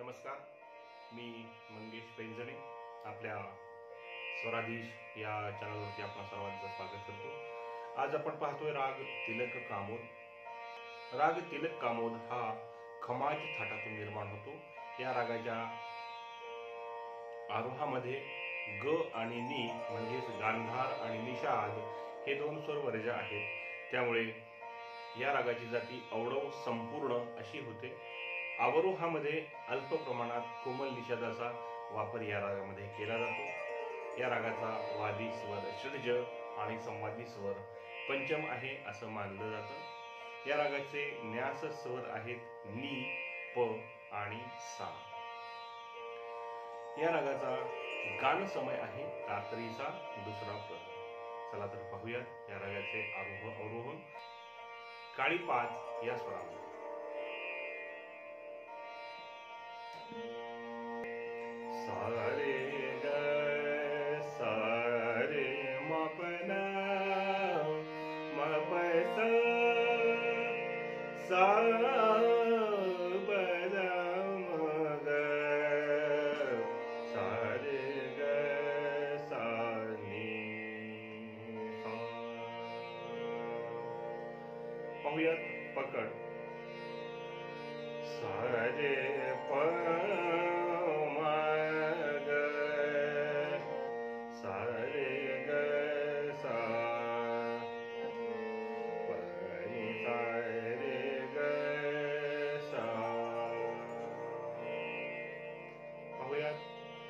नमस्कार, मी मंगेश पेंजणे आपल्या स्वराधीश या चॅनलवरती आपण सर्वांचं स्वागत करतो। आज आपण पाहतोय राग तिलक कामोद। राग तिलक कामोद हा खमाज थाटातून निर्माण होतो। या रागाच्या आरोहामध्ये ग आणि नी म्हणजेच गांधार आणि निषाद हे दोन स्वर वर्ज आहेत। त्यामुळे या रागाची जाती अवळव संपूर्ण अशी होते। अवरोहामध्ये अल्प प्रमाणात कोमल निषादाचा वापर या रागामध्ये केला जातो। या रागाचा वादी स्वर षड्ज आणि संवादी स्वर पंचम आहे असं मानलं जातं। या रागाचे न्यास स्वर आहेत नी, प आणि सा। या रागाचा गान समय आहे रात्रीचा दुसरा प्रहर। चला तर पाहूया या रागाचे आरोह अवरोह। काळी पाच या स्वरामध्ये सारे ग सारे मपन मपस सा बद मग सारे ग सानी सा। पाहूयात पकड। सारे प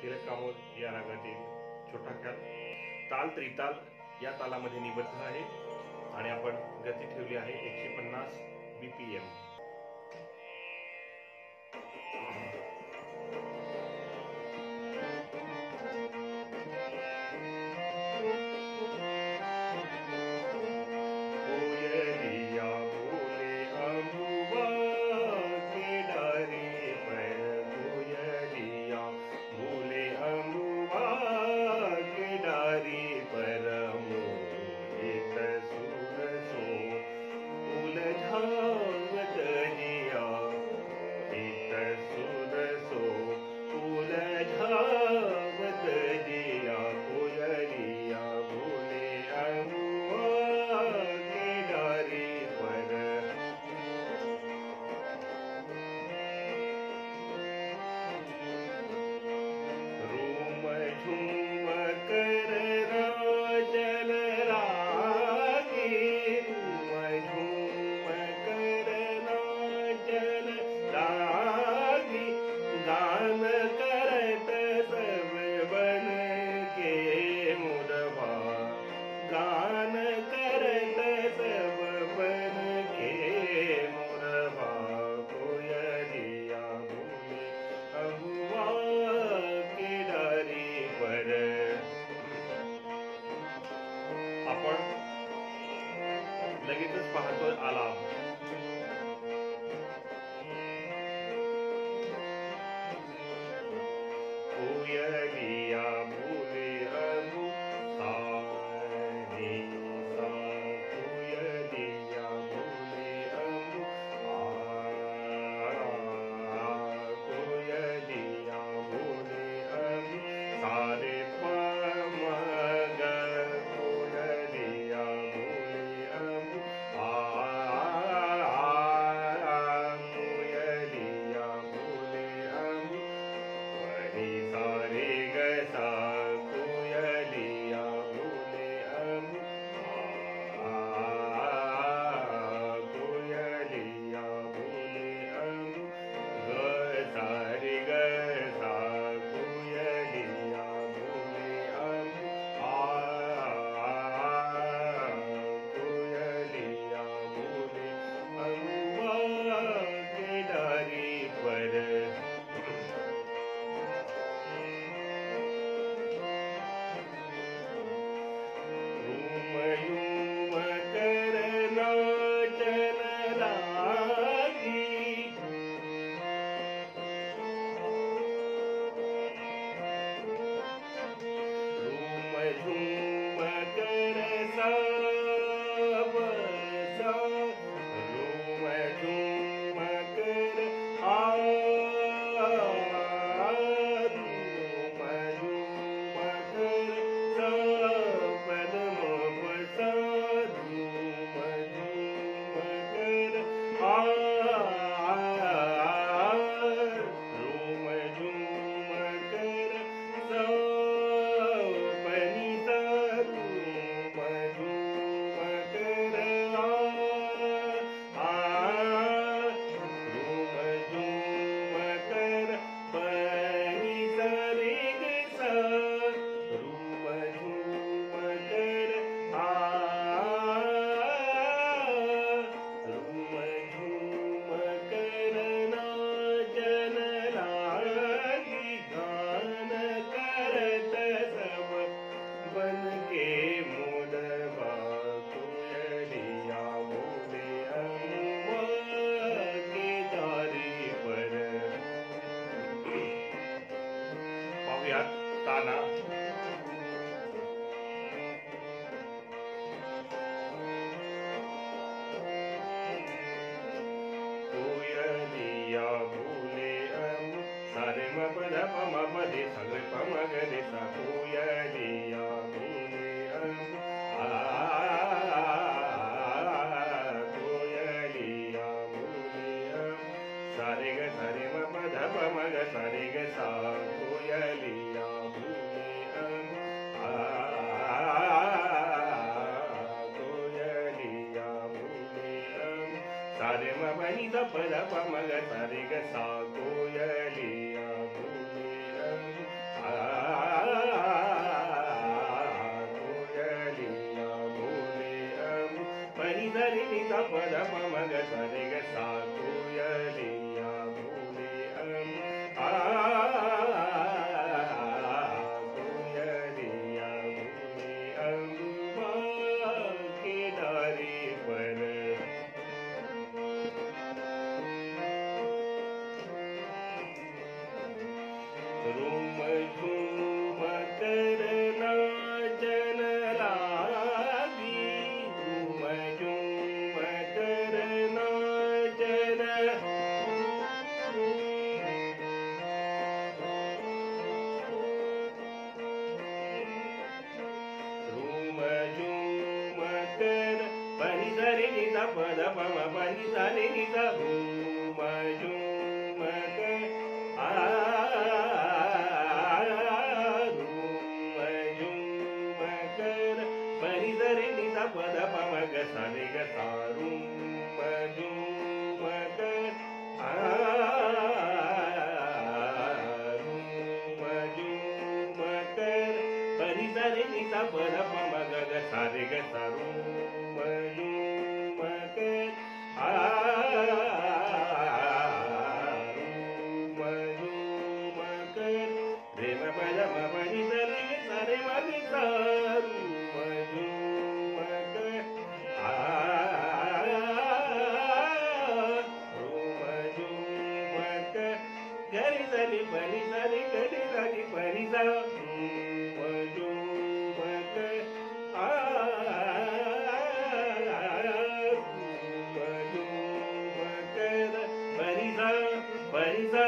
तिलक कामोद या रागातील छोटा ख्याल। ताल त्रिताल या तालामध्ये निबद्ध आहे आणि आपण गती ठेवली आहे 150 BPM। आपण लगेचच पाहतोय आलाप। कोयलिया बोले अनु सा नी सा कोयलिया बोले अनु कोयलिया बोले अनु सारे प मग कोयलिया बोले अनु कोयलिया बोले अनु सारे ग म प ध प म प दे सा ग प म ग रे सा कोयलिया बोले कोयलिया बोले सा रे ग सा रे म प ध प म ग सा रे ग सा कोयलिया बोले कोयलिया बोले सा रे म प नि ध प ध प म ग सा रे ग सा कोयलिया बोले कोयलिया बोले पनी ध रे नि ध प ध प म ग सा रे ग सा कोयलिया बोले कोयलिया बोले अम्बा के डारे पर रूम झूम कर नाचन लागी रूम झूम कर नाचन रूम झूम कर पनी ध रे नि ध प ध प म पनी ध रे नि ध रूम झूम कर पनी ध रे नि ध प ध प म ग सा रे ग सा रूम झूम कर रूम झूम कर पनी ध रे नि ध प ध प म ग सा रे ग सा रूम झूम कर रूम झूम कर रे म प ध म प नि ध रे ग सा रे म ग सा रूम झूम कर रूम झूम कर गरी ध नि प नि ध रे ग रे ध नि प नि ध रूम झूम कर रूम झूम कर पनी ध पनी ध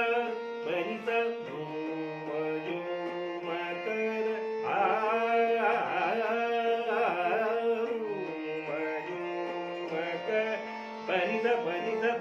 पनी ध रूम झूम कर रूम झूम कर पनी ध